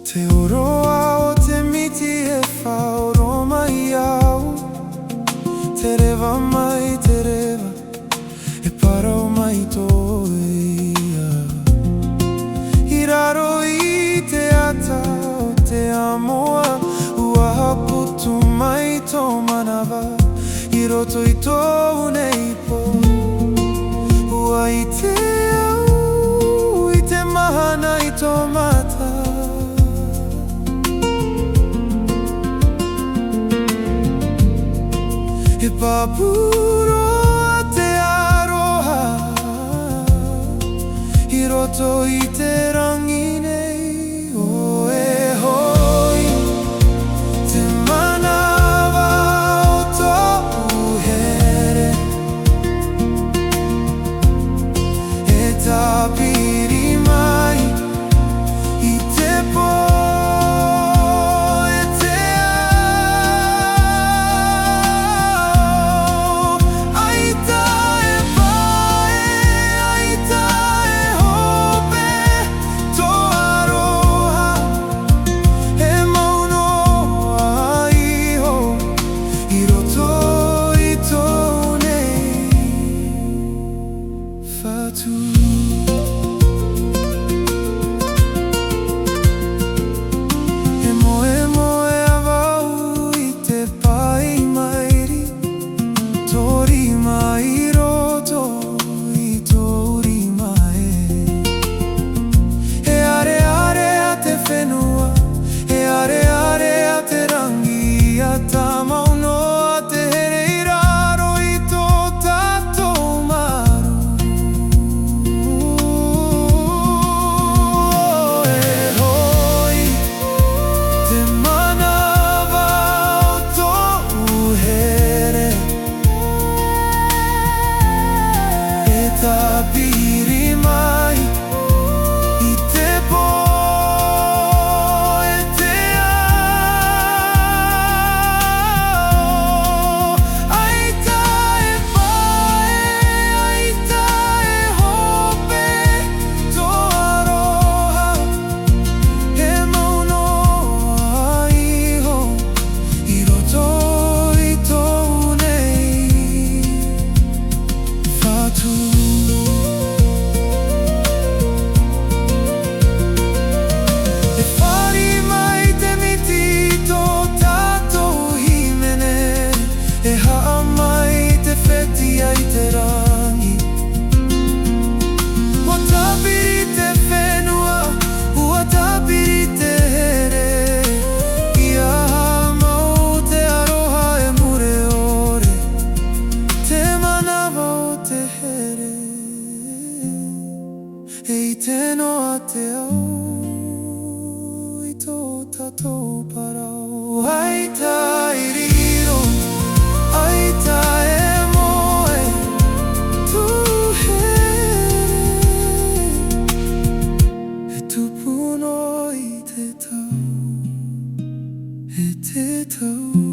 Te ōro'a o te miti e whaoro mai au. Te reva mai te reva, e parau mai tō'u ia. I raro i te ata o te āmoa, ua aputu mai tō manava, i roto i tō'u nei po. Ua i te au, i te mahana i tō mata. E pāpū roa te aroha, i roto i te rangi nei o e hoi. Te manava o tō'u here, e tāpiri mai i te po. Fatu. E moemoeā wau i te pai mairi, tō rima i roto i tō rima e ārearea te fenua, e ārearea te rangi a tāmau noa te here i raro i tō tatou maru. Tāpiri mai i te po e te ao. Aita e pae, aita e hope, tō aroha e maonoa iho, i roto i tō'u nei fatu. E ha'a mai te wheti ai te rangi, ua tāpiri te fenua, ua tāpiri te here. I aha mau te aroha e mure ore, te manava o te here. E i te noa te au, i tō tatou parau. Aita i riro, Aita e moe, tu here, e tupuno i te tau, e te tau.